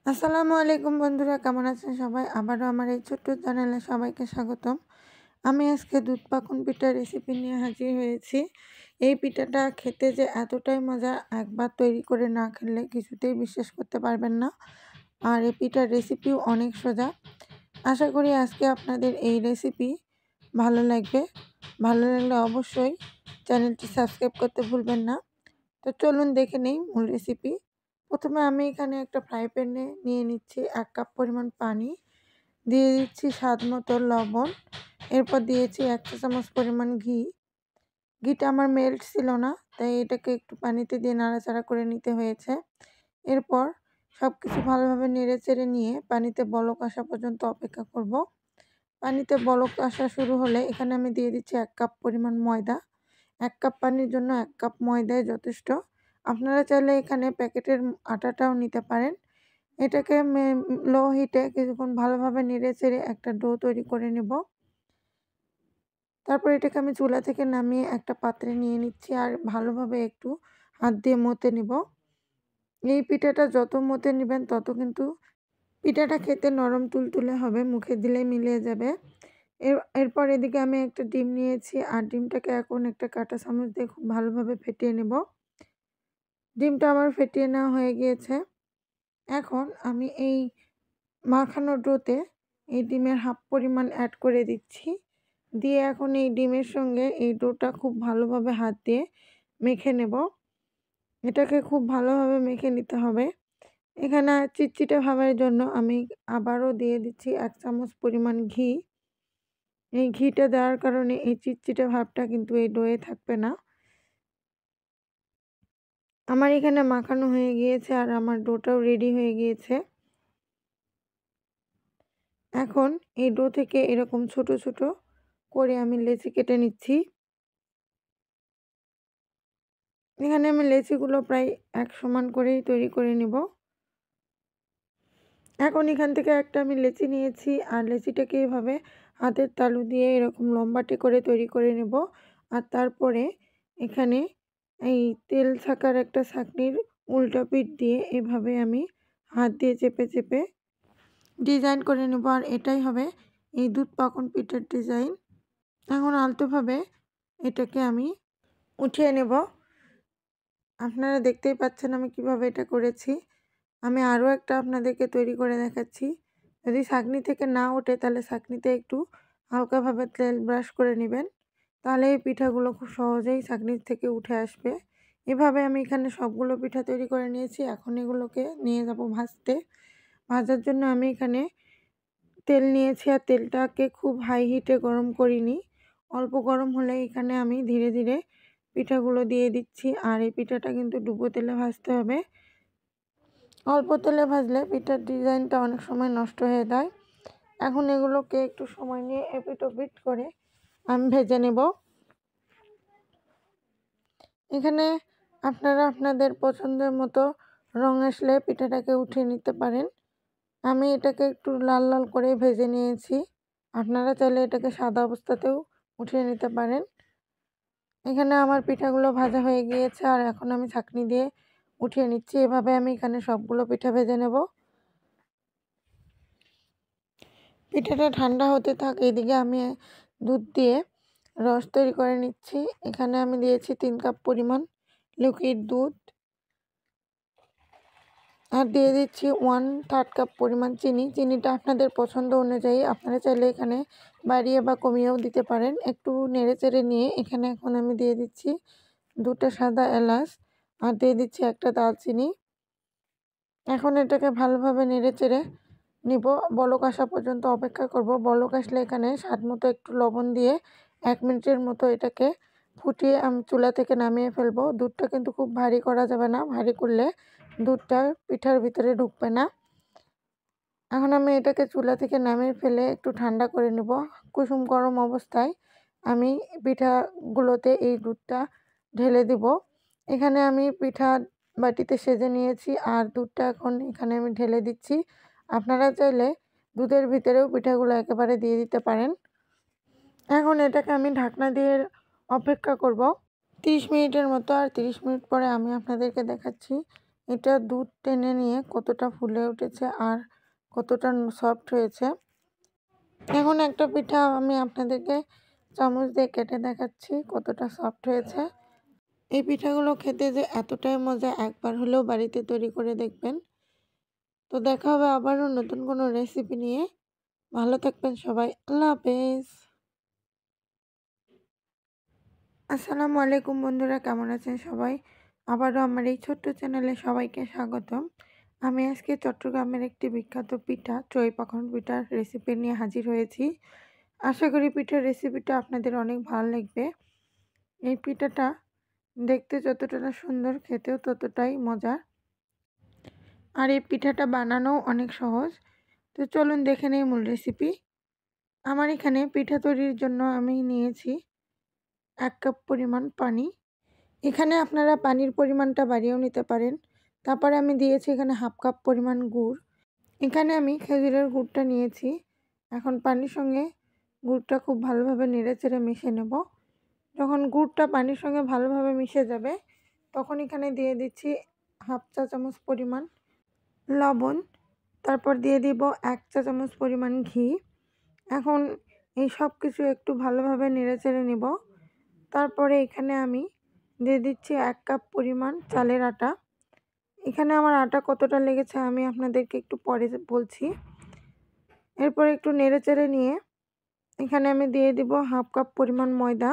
আসসালামু আলাইকুম বন্ধুরা, কেমন আছেন সবাই? আবারও আমার এই ছোট্ট চ্যানেলে সবাইকে স্বাগতম। আমি আজকে দুধ পাকুন পিঠার রেসিপি নিয়ে হাজির হয়েছি। এই পিঠাটা খেতে যে এতটাই মজা, একবার তৈরি করে না খেলে কিছুতেই বিশ্বাস করতে পারবেন না। আর এই পিঠার রেসিপিও অনেক সোজা। আশা করি আজকে আপনাদের এই রেসিপি ভালো লাগবে। ভালো লাগলে অবশ্যই চ্যানেলটি সাবস্ক্রাইব করতে ভুলবেন না। তো চলুন দেখে নেই মূল রেসিপি। প্রথমে আমি এখানে একটা ফ্রাই প্যানে নিয়ে নিচ্ছি 1 কাপ পরিমাণ পানি, দিয়ে দিচ্ছি স্বাদ মতো লবণ, এরপর দিয়েছি 1 চা চামচ পরিমাণ ঘি। ঘিটা আমার মেল্ট ছিল না, তাই এটাকে একটু পানিতে দিয়ে নাড়াচাড়া করে নিতে হয়েছে। এরপর সব কিছু ভালোভাবে নেড়েচেড়ে নিয়ে পানিতে বলক আসা পর্যন্ত অপেক্ষা করব। পানিতে বলক আসা শুরু হলে এখানে আমি দিয়ে দিচ্ছি 1 কাপ পরিমাণ ময়দা। 1 কাপ পানির জন্য 1 কাপ ময়দাই যথেষ্ট। আপনারা চাইলে এখানে প্যাকেটের আটাটাও নিতে পারেন। এটাকে লো হিটে কিছুক্ষণ ভালোভাবে নেড়েচেড়ে একটা ডো তৈরি করে নেব। তারপর এটাকে আমি চুলা থেকে নামিয়ে একটা পাত্রে নিয়ে নিচ্ছি আর ভালোভাবে একটু হাত দিয়ে মথে নেব। এই পিঠাটা যত মথে নেবেন তত কিন্তু পিঠাটা খেতে নরম তুলতুলে হবে, মুখে দিলেই মিলিয়ে যাবে। এরপর এদিকে আমি একটা ডিম নিয়েছি আর ডিমটাকে এখন একটা কাঁটা চামচ দিয়ে খুব ভালোভাবে ফেটিয়ে নেব। ডিমটা আমার ফেটিয়ে নেওয়া হয়ে গিয়েছে। এখন আমি এই মাখানো ডোতে এই ডিমের হাফ পরিমাণ অ্যাড করে দিচ্ছি। দিয়ে এখন এই ডিমের সঙ্গে এই ডোটা খুব ভালোভাবে হাত দিয়ে মেখে নেব। এটাকে খুব ভালোভাবে মেখে নিতে হবে। এখানে চিটচিটে ভাবের জন্য আমি আবারও দিয়ে দিচ্ছি 1 চামচ পরিমাণ ঘি। এই ঘিটা দেওয়ার কারণে এই চিটচিটে ভাবটা কিন্তু এই ডোয়ে থাকবে না। আমার এখানে মাখানো হয়ে গিয়েছে আর আমার ডোটাও রেডি হয়ে গিয়েছে। এখন এই ডো থেকে এরকম ছোট ছোট করে আমি লেচি কেটে নিচ্ছি। এখানে আমি লেচিগুলো প্রায় এক সমান করেই তৈরি করে নিব। এখন এখান থেকে একটা আমি লেচি নিয়েছি আর লেচিটাকে এভাবে হাতের তালু দিয়ে এরকম লম্বাটে করে তৈরি করে নেব। আর তারপরে এখানে এই তেল ছাকার একটা ছাঁকনির উল্টা পিঠ দিয়ে এভাবে আমি হাত দিয়ে চেপে চেপে ডিজাইন করে নেব। আর এটাই হবে এই দুধ পাকন পিঠার ডিজাইন। এখন আলতোভাবে এটাকে আমি উঠিয়ে নেব। আপনারা দেখতেই পাচ্ছেন আমি কিভাবে এটা করেছি। আমি আরও একটা আপনাদেরকে তৈরি করে দেখাচ্ছি। যদি ছাঁকনি থেকে না ওঠে তাহলে ছাঁকনিতে একটু হালকাভাবে তেল ব্রাশ করে নেবেন, তাহলে এই পিঠাগুলো খুব সহজেই ছাঁকনির থেকে উঠে আসবে। এভাবে আমি এখানে সবগুলো পিঠা তৈরি করে নিয়েছি। এখন এগুলোকে নিয়ে যাব ভাজতে। ভাজার জন্য আমি এখানে তেল নিয়েছি আর তেলটাকে খুব হাই হিটে গরম করিনি, অল্প গরম হলে এখানে আমি ধীরে ধীরে পিঠাগুলো দিয়ে দিচ্ছি। আর এই পিঠাটা কিন্তু ডুবো তেলে ভাজতে হবে। অল্প তেলে ভাজলে পিঠার ডিজাইনটা অনেক সময় নষ্ট হয়ে যায়। এখন এগুলোকে একটু সময় নিয়ে এপিট ওপিট করে আমি ভেজে নেব। এখানে আপনারা আপনাদের পছন্দের মতো রং আসলে পিঠাটাকে উঠিয়ে নিতে পারেন। আমি এটাকে একটু লাল লাল করে ভেজে নিয়েছি। আপনারা চাইলে এটাকে সাদা অবস্থাতেও উঠিয়ে নিতে পারেন। এখানে আমার পিঠাগুলো ভাজা হয়ে গিয়েছে আর এখন আমি ছাঁকনি দিয়ে উঠিয়ে নিচ্ছি। এভাবে আমি এখানে সবগুলো পিঠা ভেজে নেব। পিঠাটা ঠান্ডা হতে থাক, এদিকে আমি দুধ দিয়ে রস তৈরি করে নিচ্ছি। এখানে আমি দিয়েছি 3 কাপ পরিমাণ লিকুইড দুধ আর দিয়ে দিচ্ছি 1/3 কাপ পরিমাণ চিনি। চিনিটা আপনাদের পছন্দ অনুযায়ী আপনারা চাইলে এখানে বাড়িয়ে বা কমিয়েও দিতে পারেন। একটু নেড়েচেড়ে নিয়ে এখানে এখন আমি দিয়ে দিচ্ছি 2টা সাদা এলাচ আর দিয়ে দিচ্ছি একটা দারচিনি। এখন এটাকে ভালোভাবে নেড়েচেড়ে নিব, বলক আসা পর্যন্ত অপেক্ষা করব। বলক আসলে এখানে স্বাদ মতো একটু লবণ দিয়ে 1 মিনিটের মতো এটাকে ফুটিয়ে আমি চুলা থেকে নামিয়ে ফেলবো। দুধটা কিন্তু খুব ভারী করা যাবে না, ভারী করলে দুধটা পিঠার ভিতরে ঢুকবে না। এখন আমি এটাকে চুলা থেকে নামিয়ে ফেলে একটু ঠান্ডা করে নেব। কুসুম গরম অবস্থায় আমি পিঠাগুলোতে এই দুধটা ঢেলে দিব। এখানে আমি পিঠা বাটিতে সেজে নিয়েছি আর দুধটা এখন এখানে আমি ঢেলে দিচ্ছি। আপনারা চাইলে দুধের ভিতরেও পিঠাগুলো একেবারে দিয়ে দিতে পারেন। এখন এটাকে আমি ঢাকনা দিয়ে অপেক্ষা করব 30 মিনিটের মতো। আর 30 মিনিট পরে আমি আপনাদেরকে দেখাচ্ছি এটা দুধ টেনে নিয়ে কতটা ফুলে উঠেছে আর কতটা সফট হয়েছে। এখন একটা পিঠা আমি আপনাদেরকে চামচ দিয়ে কেটে দেখাচ্ছি কতটা সফট হয়েছে। এই পিঠাগুলো খেতে যে এতটাই মজা, একবার হলেও বাড়িতে তৈরি করে দেখবেন। তো দেখা হবে আবারও নতুন কোনো রেসিপি নিয়ে। ভালো থাকবেন সবাই। আল্লাহ হাফেজ। আসসালামু আলাইকুম বন্ধুরা, কেমন আছেন সবাই? আবারও আমার এই ছোট্ট চ্যানেলে সবাইকে স্বাগতম। আমি আজকে চট্টগ্রামের একটি বিখ্যাত পিঠা চড়ই পাখন্ড পিঠার রেসিপি নিয়ে হাজির হয়েছি। আশা করি পিঠার রেসিপিটা আপনাদের অনেক ভালো লাগবে। এই পিঠাটা দেখতে যতটা না সুন্দর, খেতেও ততটাই মজার। আর এই পিঠাটা বানানোও অনেক সহজ। তো চলুন দেখে নেই মূল রেসিপি। আমার এখানে পিঠা তৈরির জন্য আমি নিয়েছি 1 কাপ পরিমাণ পানি। এখানে আপনারা পানির পরিমাণটা বাড়িয়েও নিতে পারেন। তারপরে আমি দিয়েছি এখানে 1/2 কাপ পরিমাণ গুড়। এখানে আমি খেজুরের গুড়টা নিয়েছি। এখন পানির সঙ্গে গুড়টা খুব ভালোভাবে নেড়েচেড়ে মিশিয়ে নেব। যখন গুড়টা পানির সঙ্গে ভালোভাবে মিশে যাবে, তখন এখানে দিয়ে দিচ্ছি 1/2 চা চামচ পরিমাণ লবণ। তারপর দিয়ে দিব 1 চা চামচ পরিমাণ ঘি। এখন এই সব কিছু একটু ভালোভাবে নেড়েচেড়ে নেব। তারপরে এখানে আমি দিয়ে দিচ্ছি 1 কাপ পরিমাণ চালের আটা। এখানে আমার আটা কতটা লেগেছে আমি আপনাদেরকে একটু পরে বলছি। এরপর একটু নেড়েচেড়ে নিয়ে এখানে আমি দিয়ে দিব 1/2 কাপ পরিমাণ ময়দা।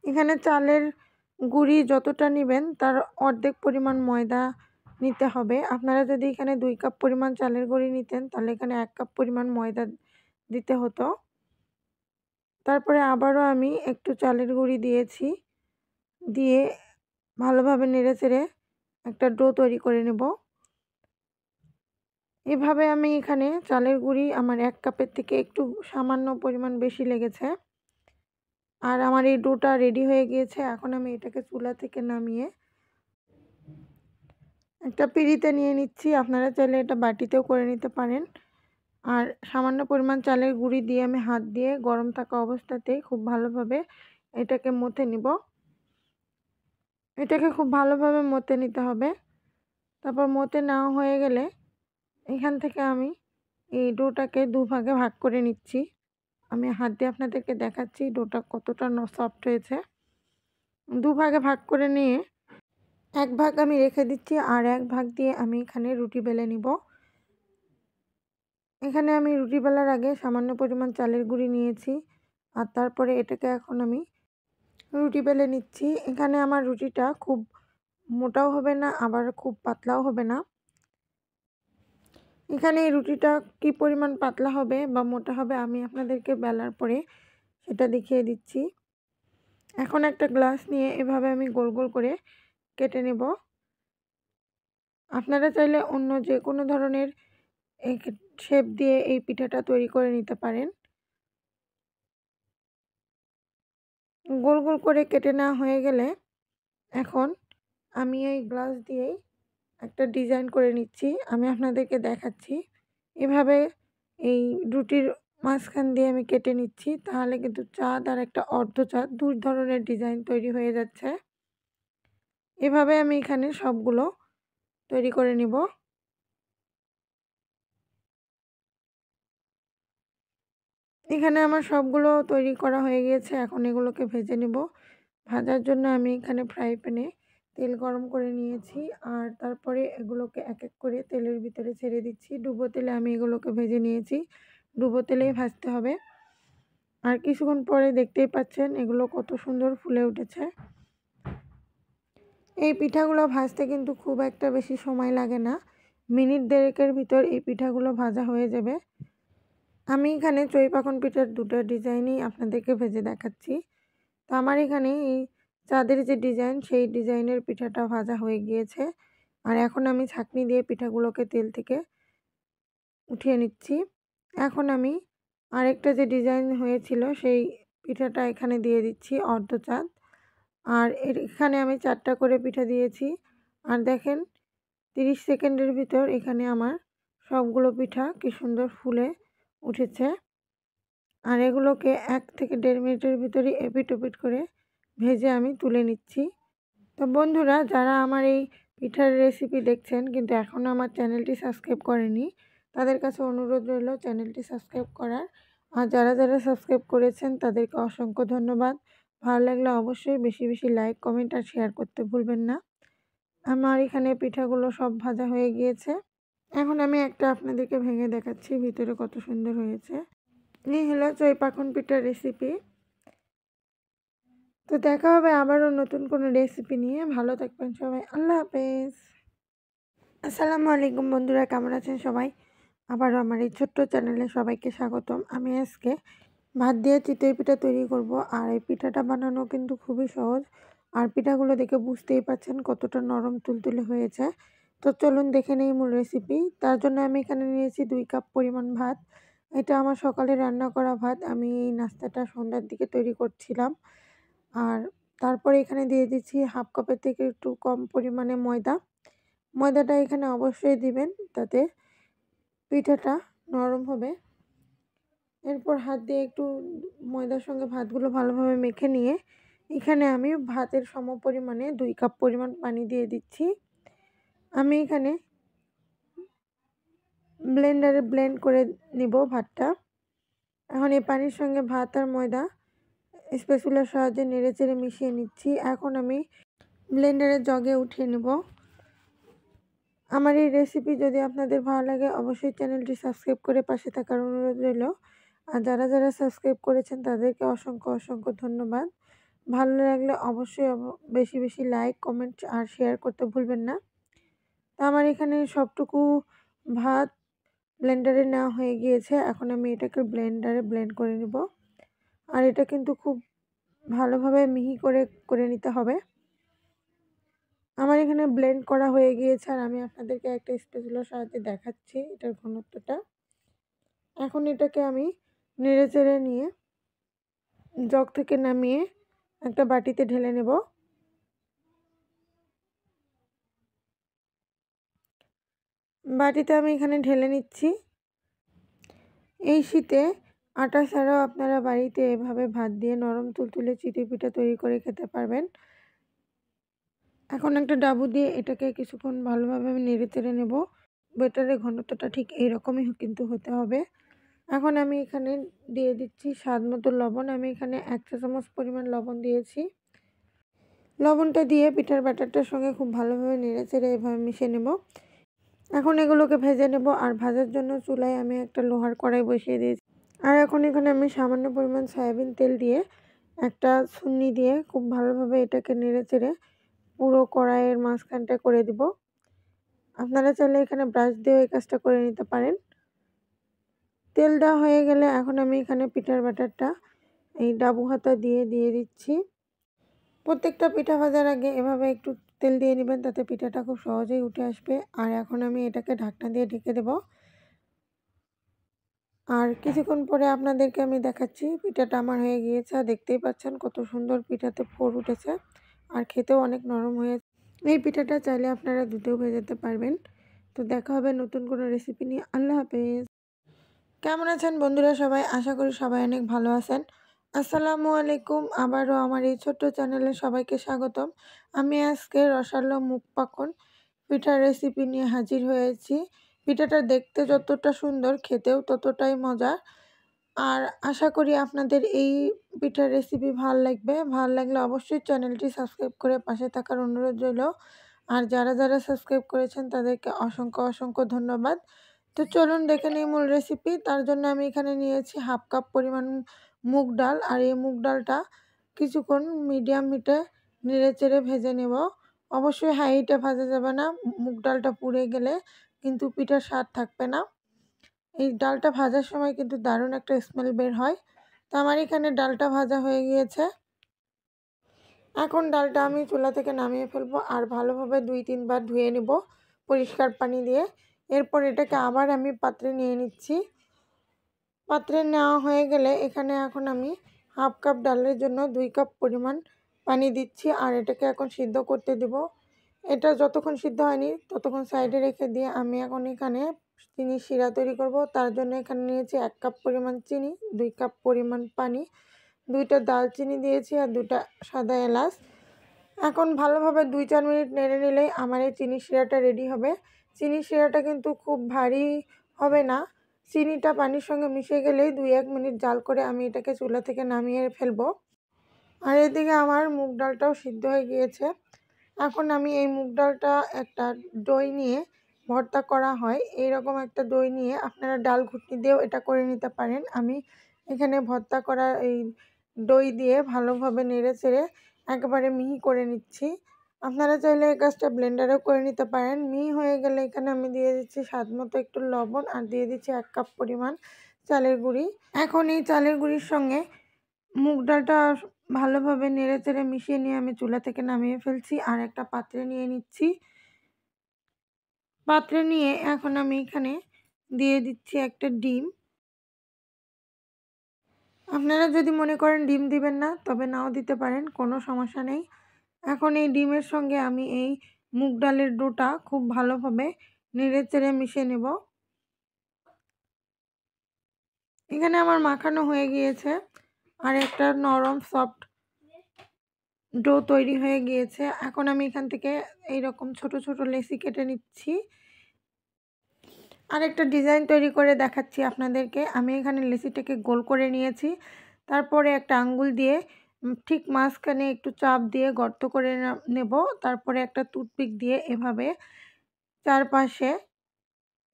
এখানে চালের গুঁড়ি যতটা নেবেন তার অর্ধেক পরিমাণ ময়দা নিতে হবে। আপনারা যদি এখানে 2 কাপ পরিমাণ চালের গুঁড়ি নিতেন তাহলে এখানে 1 কাপ পরিমাণ ময়দা দিতে হতো। তারপরে আবারও আমি একটু চালের গুঁড়ি দিয়েছি। দিয়ে ভালোভাবে নেড়েচেড়ে একটা ডো তৈরি করে নেব। এভাবে আমি এখানে চালের গুঁড়ি আমার 1 কাপের থেকে একটু সামান্য পরিমাণ বেশি লেগেছে। আর আমার এই ডোটা রেডি হয়ে গিয়েছে। এখন আমি এটাকে চুলা থেকে নামিয়ে একটা পিঁড়িতে নিয়ে নিচ্ছি। আপনারা চাইলে এটা বাটিতেও করে নিতে পারেন। আর সামান্য পরিমাণ চালের গুঁড়ি দিয়ে আমি হাত দিয়ে গরম থাকা অবস্থাতেই খুব ভালোভাবে এটাকে মথে নিব। এটাকে খুব ভালোভাবে মথে নিতে হবে। তারপর মথে নেওয়া হয়ে গেলে এখান থেকে আমি এই ডোটাকে দুভাগে ভাগ করে নিচ্ছি। আমি হাত দিয়ে আপনাদেরকে দেখাচ্ছি ডোটা কতটা সফট হয়েছে। দুভাগে ভাগ করে নিয়ে এক ভাগ আমি রেখে দিচ্ছি আর এক ভাগ দিয়ে আমি এখানে রুটি বেলে নিব। এখানে আমি রুটি বেলার আগে সামান্য পরিমাণ চালের গুঁড়ি নিয়েছি আর তারপরে এটাকে এখন আমি রুটি বেলে নিচ্ছি। এখানে আমার রুটিটা খুব মোটাও হবে না আবার খুব পাতলাও হবে না। এখানে এই রুটিটা কি পরিমাণ পাতলা হবে বা মোটা হবে আমি আপনাদেরকে বেলার পরে সেটা দেখিয়ে দিচ্ছি। এখন একটা গ্লাস নিয়ে এভাবে আমি গোল গোল করে কেটে নেব। আপনারা চাইলে অন্য যে কোনো ধরনের শেপ দিয়ে এই পিঠাটা তৈরি করে নিতে পারেন। গোল গোল করে কেটে নেওয়া হয়ে গেলে এখন আমি এই গ্লাস দিয়েই একটা ডিজাইন করে নিচ্ছি। আমি আপনাদেরকে দেখাচ্ছি। এভাবে এই রুটির মাঝখান দিয়ে আমি কেটে নিচ্ছি। তাহলে কিন্তু চাঁদ আর একটা অর্ধচাঁদ 2 ধরনের ডিজাইন তৈরি হয়ে যাচ্ছে। এভাবে আমি এখানে সবগুলো তৈরি করে নিব। এখানে আমার সবগুলো তৈরি করা হয়ে গিয়েছে। এখন এগুলোকে ভেজে নেব। ভাজার জন্য আমি এখানে ফ্রাই প্যানে তেল গরম করে নিয়েছি আর তারপরে এগুলোকে এক এক করে তেলের ভিতরে ছেড়ে দিচ্ছি। ডুবো তেলে আমি এগুলোকে ভেজে নিয়েছি। ডুবো তেলেই ভাজতে হবে। আর কিছুক্ষণ পরে দেখতেই পাচ্ছেন এগুলো কত সুন্দর ফুলে উঠেছে। এই পিঠাগুলো ভাজতে কিন্তু খুব একটা বেশি সময় লাগে না। মিনিট দেড়েকের ভিতর এই পিঠাগুলো ভাজা হয়ে যাবে। আমি এখানে চড়ই পাখন্ড পিঠার 2টা ডিজাইনই আপনাদেরকে ভেজে দেখাচ্ছি। তো আমার এখানে এই চাঁদের যে ডিজাইন সেই ডিজাইনের পিঠাটা ভাজা হয়ে গিয়েছে। আর এখন আমি ছাঁকনি দিয়ে পিঠাগুলোকে তেল থেকে উঠিয়ে নিচ্ছি। এখন আমি আরেকটা যে ডিজাইন হয়েছিল সেই পিঠাটা এখানে দিয়ে দিচ্ছি অর্ধচাঁদ। আর এখানে আমি 4টা করে পিঠা দিয়েছি। আর দেখেন 30 সেকেন্ডের ভিতর এখানে আমার সবগুলো পিঠা কি সুন্দর ফুলে উঠেছে। আর এগুলোকে 1 থেকে 1.5 মিনিটের ভিতরে এপিট ওপিট করে ভেজে আমি তুলে নিচ্ছি। তো বন্ধুরা, যারা আমার এই পিঠার রেসিপি দেখছেন কিন্তু এখনও আমার চ্যানেলটি সাবস্ক্রাইব করেনি, তাদের কাছে অনুরোধ রইল চ্যানেলটি সাবস্ক্রাইব করার। আর যারা যারা সাবস্ক্রাইব করেছেন তাদেরকে অসংখ্য ধন্যবাদ। ভালো লাগলে অবশ্যই বেশি বেশি লাইক, কমেন্ট আর শেয়ার করতে ভুলবেন না। আমার এখানে পিঠাগুলো সব ভাজা হয়ে গিয়েছে। এখন আমি একটা আপনাদেরকে ভেঙে দেখাচ্ছি ভিতরে কত সুন্দর হয়েছে। এই হলো চই পাকন পিঠার রেসিপি। তো দেখা হবে আবারও নতুন কোনো রেসিপি নিয়ে। ভালো থাকবেন সবাই। আল্লাহ হাফেজ। আসসালামু আলাইকুম বন্ধুরা, কেমন আছেন সবাই? আবারও আমার এই ছোট্ট চ্যানেলে সবাইকে স্বাগতম। আমি আজকে ভাত দিয়ে চিতই পিঠা তৈরি করব। আর এই পিঠাটা বানানো কিন্তু খুবই সহজ। আর পিঠাগুলো দেখে বুঝতেই পারছেন কতটা নরম তুলতুলে হয়েছে। তো চলুন দেখে নেই মূল রেসিপি। তার জন্য আমি এখানে নিয়েছি 2 কাপ পরিমাণ ভাত। এটা আমার সকালে রান্না করা ভাত। আমি এই নাস্তাটা সন্ধ্যার দিকে তৈরি করছিলাম। আর তারপরে এখানে দিয়ে দিচ্ছি হাফ কাপের থেকে একটু কম পরিমাণে ময়দা। ময়দাটা এখানে অবশ্যই দিবেন, তাতে পিঠাটা নরম হবে। এরপর হাত দিয়ে একটু ময়দার সঙ্গে ভাতগুলো ভালোভাবে মেখে নিয়ে এখানে আমি ভাতের সমপরিমাণে 2 কাপ পরিমাণ পানি দিয়ে দিচ্ছি। আমি এখানে ব্লেন্ডারে ব্লেন্ড করে নিব ভাতটা। এখন এই পানির সঙ্গে ভাত আর ময়দা স্প্যাচুলার সাহায্যে নেড়েচেড়ে মিশিয়ে নিচ্ছি। এখন আমি ব্লেন্ডারের জগে উঠিয়ে নেব। আমার এই রেসিপি যদি আপনাদের ভালো লাগে অবশ্যই চ্যানেলটি সাবস্ক্রাইব করে পাশে থাকার অনুরোধ রইল। আর যারা যারা সাবস্ক্রাইব করেছেন তাদেরকে অসংখ্য অসংখ্য ধন্যবাদ। ভালো লাগলে অবশ্যই বেশি বেশি লাইক, কমেন্ট আর শেয়ার করতে ভুলবেন না। তো আমার এখানে সবটুকু ভাত ব্লেন্ডারে নেওয়া হয়ে গিয়েছে। এখন আমি এটাকে ব্লেন্ডারে ব্লেন্ড করে নেব। আর এটা কিন্তু খুব ভালোভাবে মিহি করে নিতে হবে। আমার এখানে ব্লেন্ড করা হয়ে গিয়েছে আর আমি আপনাদেরকে একটা স্প্যাচুলার সাহায্যে দেখাচ্ছি এটার ঘনত্বটা। এখন এটাকে আমি নেড়েচেড়ে নিয়ে জগ থেকে নামিয়ে একটা বাটিতে ঢেলে নেব। বাটিতে আমি এখানে ঢেলে নিচ্ছি। এই শীতে আটা ছাড়াও আপনারা বাড়িতে এভাবে ভাত দিয়ে নরম তুলতুলে চিতই পিঠা তৈরি করে খেতে পারবেন। এখন একটা ডাবু দিয়ে এটাকে কিছুক্ষণ ভালোভাবে আমি নেড়েচেড়ে নেব। ব্যাটারের ঘনত্বটা ঠিক এইরকমই কিন্তু হতে হবে। এখন আমি এখানে দিয়ে দিচ্ছি স্বাদ মতো লবণ। আমি এখানে 1 চা চামচ পরিমাণ লবণ দিয়েছি। লবণটা দিয়ে পিঠার ব্যাটারটার সঙ্গে খুব ভালোভাবে নেড়েচেড়ে এভাবে মিশিয়ে নেব। এখন এগুলোকে ভেজে নেব। আর ভাজার জন্য চুলায় আমি একটা লোহার কড়াই বসিয়ে দিয়েছি। আর এখন এখানে আমি সামান্য পরিমাণ সয়াবিন তেল দিয়ে একটা ছুন্নি দিয়ে খুব ভালোভাবে এটাকে নেড়েচেড়ে পুরো কড়াইয়ের মাঝখানটা করে দিব। আপনারা চাইলে এখানে ব্রাশ দিয়েও এই কাজটা করে নিতে পারেন। তেল দেওয়া হয়ে গেলে এখন আমি এখানে পিঠার ব্যাটারটা এই ডাবু হাতা দিয়ে দিচ্ছি। প্রত্যেকটা পিঠা ভাজার আগে এভাবে একটু তেল দিয়ে নেবেন, তাতে পিঠাটা খুব সহজেই উঠে আসবে। আর এখন আমি এটাকে ঢাকনা দিয়ে ঢেকে দেব। আর কিছুক্ষণ পরে আপনাদেরকে আমি দেখাচ্ছি পিঠাটা আমার হয়ে গিয়েছে। দেখতেই পাচ্ছেন কত সুন্দর পিঠাতে ফোর উঠেছে আর খেতেও অনেক নরম হয়েছে। এই পিঠাটা চাইলে আপনারা দুধেও ভেজাতে পারবেন। তো দেখা হবে নতুন কোনো রেসিপি নিয়ে। আল্লাহ হাফেজ। কেমন আছেন বন্ধুরা সবাই? আশা করি সবাই অনেক ভালো আছেন। আসসালামু আলাইকুম। আবারও আমার এই ছোট্ট চ্যানেলে সবাইকে স্বাগতম। আমি আজকে রসালো মুগ পাকন পিঠার রেসিপি নিয়ে হাজির হয়েছি। পিঠাটা দেখতে যতটা সুন্দর, খেতেও ততটাই মজার। আর আশা করি আপনাদের এই পিঠার রেসিপি ভালো লাগবে। ভালো লাগলে অবশ্যই চ্যানেলটি সাবস্ক্রাইব করে পাশে থাকার অনুরোধ রইল। আর যারা যারা সাবস্ক্রাইব করেছেন তাদেরকে অসংখ্য অসংখ্য ধন্যবাদ। তো চলুন দেখে নিই মূল রেসিপি। তার জন্য আমি এখানে নিয়েছি হাফ কাপ পরিমাণ মুগ ডাল। আর এই মুগ ডালটা কিছুক্ষণ মিডিয়াম হিটে নেড়েচেড়ে ভেজে নেব। অবশ্যই হাই হিটে ভাজা যাবে না, মুগ ডালটা পুড়ে গেলে কিন্তু পিঠার স্বাদ থাকবে না। এই ডালটা ভাজার সময় কিন্তু দারুণ একটা স্মেল বের হয়। তো আমার এখানে ডালটা ভাজা হয়ে গিয়েছে। এখন ডালটা আমি চুলা থেকে নামিয়ে ফেলবো আর ভালোভাবে 2-3 বার ধুয়ে নেব পরিষ্কার পানি দিয়ে। এরপর এটাকে আবার আমি পাত্রে নিয়ে নিচ্ছি। পাত্রে নেওয়া হয়ে গেলে এখানে এখন আমি হাফ কাপ ডালের জন্য 2 কাপ পরিমাণ পানি দিচ্ছি। আর এটাকে এখন সিদ্ধ করতে দেব। এটা যতক্ষণ সিদ্ধ হয়নি ততক্ষণ সাইডে রেখে দিয়ে আমি এখন এখানে চিনি শিরা তৈরি করব। তার জন্য এখানে নিয়েছি 1 কাপ পরিমাণ চিনি, 2 কাপ পরিমাণ পানি, 2টা দারচিনি দিয়েছি আর 2টা সাদা এলাচ। এখন ভালোভাবে 2-4 মিনিট নেড়ে নিলেই আমার এই চিনি শিরাটা রেডি হবে। চিনি শিরাটা কিন্তু খুব ভারী হবে না। চিনিটা পানির সঙ্গে মিশে গেলেই 2-1 মিনিট জাল করে আমি এটাকে চুলা থেকে নামিয়ে ফেলবো। আর এদিকে আমার মুগ ডালটাও সিদ্ধ হয়ে গিয়েছে। এখন আমি এই মুগ ডালটা একটা দই নিয়ে ভর্তা করা হয় এইরকম একটা দই নিয়ে আপনারা ডাল ঘুটনি দিয়েও এটা করে নিতে পারেন। আমি এখানে ভর্তা করা এই দই দিয়ে ভালোভাবে নেড়েচেড়ে একেবারে মিহি করে নিচ্ছি। আপনারা চাইলে এই কাজটা ব্লেন্ডারেও করে নিতে পারেন। মিহি হয়ে গেলে এখানে আমি দিয়ে দিচ্ছি স্বাদমতো একটু লবণ আর দিয়ে দিচ্ছি 1 কাপ পরিমাণ চালের গুঁড়ি। এখন এই চালের গুঁড়ির সঙ্গে মুগ ডালটা ভালোভাবে নেড়েচেড়ে মিশিয়ে নিয়ে আমি চুলা থেকে নামিয়ে ফেলছি আর একটা পাত্রে নিয়ে নিচ্ছি। পাত্রে নিয়ে এখন আমি এখানে দিয়ে দিচ্ছি একটা ডিম। আপনারা যদি মনে করেন ডিম দিবেন না তবে নাও দিতে পারেন, কোনো সমস্যা নেই। এখন এই ডিমের সঙ্গে আমি এই মুগ ডালের ডোটা খুব ভালোভাবে নেড়েচেড়ে মিশিয়ে নেব। এখানে আমার মাখানো হয়ে গিয়েছে আর একটা নরম সফট ডো তৈরি হয়ে গিয়েছে। এখন আমি এখান থেকে এইরকম ছোট ছোট লেচি কেটে নিচ্ছি। আরেকটা ডিজাইন তৈরি করে দেখাচ্ছি আপনাদেরকে। আমি এখানে লেচিটাকে গোল করে নিয়েছি। তারপরে একটা আঙ্গুল দিয়ে ঠিক মাঝখানে একটু চাপ দিয়ে গর্ত করে নেব। তারপরে একটা টুথপিক দিয়ে এভাবে চারপাশে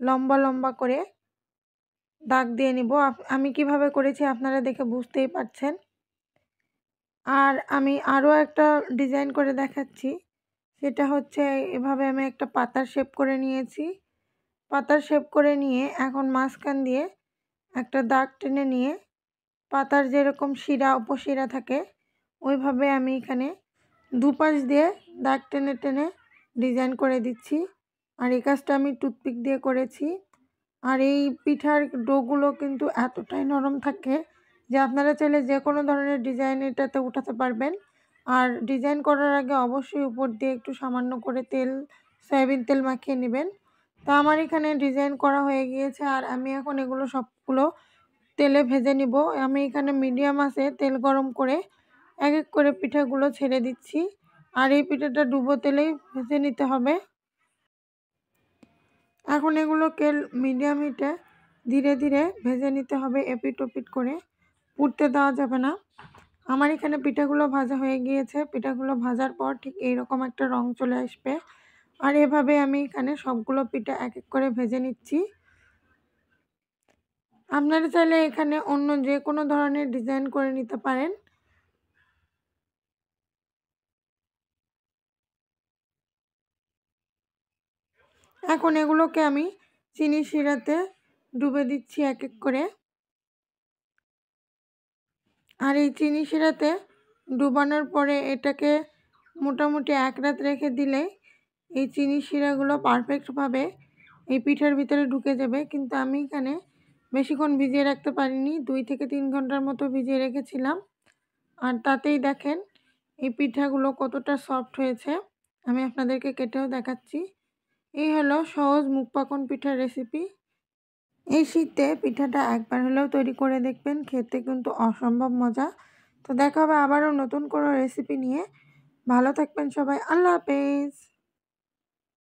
লম্বা লম্বা করে দাগ দিয়ে নিব। আমি কিভাবে করেছি আপনারা দেখে বুঝতেই পারছেন। আর আমি আরও একটা ডিজাইন করে দেখাচ্ছি। সেটা হচ্ছে এভাবে আমি একটা পাতার শেপ করে নিয়েছি। পাতার শেপ করে নিয়ে এখন মাঝখান দিয়ে একটা দাগ টেনে নিয়ে পাতার যেরকম শিরা উপশিরা থাকে ওইভাবে আমি এখানে দুপাশ দিয়ে দাগ টেনে টেনে ডিজাইন করে দিচ্ছি। আর এই কাজটা আমি টুথপিক দিয়ে করেছি। আর এই পিঠার ডোগুলো কিন্তু এতটাই নরম থাকে যে আপনারা চাইলে যে কোনো ধরনের ডিজাইন এটাতে উঠাতে পারবেন। আর ডিজাইন করার আগে অবশ্যই উপর দিয়ে একটু সামান্য করে সয়াবিন তেল মাখিয়ে নেবেন। তো আমার এখানে ডিজাইন করা হয়ে গিয়েছে আর আমি এখন এগুলো সবগুলো তেলে ভেজে নিব। আমি এখানে মিডিয়াম আঁচে তেল গরম করে এক এক করে পিঠাগুলো ছেড়ে দিচ্ছি। আর এই পিঠাটা ডুবো তেলেই ভেজে নিতে হবে। এখন এগুলোকে মিডিয়াম হিটে ধীরে ধীরে ভেজে নিতে হবে, এপিট ওপিট করে পুড়তে দেওয়া যাবে না। আমার এখানে পিঠাগুলো ভাজা হয়ে গিয়েছে। পিঠাগুলো ভাজার পর ঠিক এইরকম একটা রং চলে আসবে। আর এভাবে আমি এখানে সবগুলো পিঠা এক এক করে ভেজে নিচ্ছি। আপনারা চাইলে এখানে অন্য যে কোনো ধরনের ডিজাইন করে নিতে পারেন। এখন এগুলোকে আমি চিনি শিরাতে ডুবে দিচ্ছি এক এক করে। আর এই চিনি শিরাতে ডুবানোর পরে এটাকে মোটামুটি 1 রাত রেখে দিলে এই চিনি শিরাগুলো পারফেক্টভাবে এই পিঠার ভিতরে ঢুকে যাবে। কিন্তু আমি এখানে বেশিক্ষণ ভিজিয়ে রাখতে পারিনি, 2 থেকে 3 ঘন্টার মতো ভিজিয়ে রেখেছিলাম। আর তাতেই দেখেন এই পিঠাগুলো কতটা সফট হয়েছে। আমি আপনাদেরকে কেটেও দেখাচ্ছি। এই হলো সহজ মুগ পাকন পিঠার রেসিপি। এই শীতে পিঠাটা একবার হলেও তৈরি করে দেখবেন, খেতে কিন্তু অসম্ভব মজা। তো দেখা হবে আবারও নতুন কোনো রেসিপি নিয়ে। ভালো থাকবেন সবাই। আল্লাহ হাফেজ।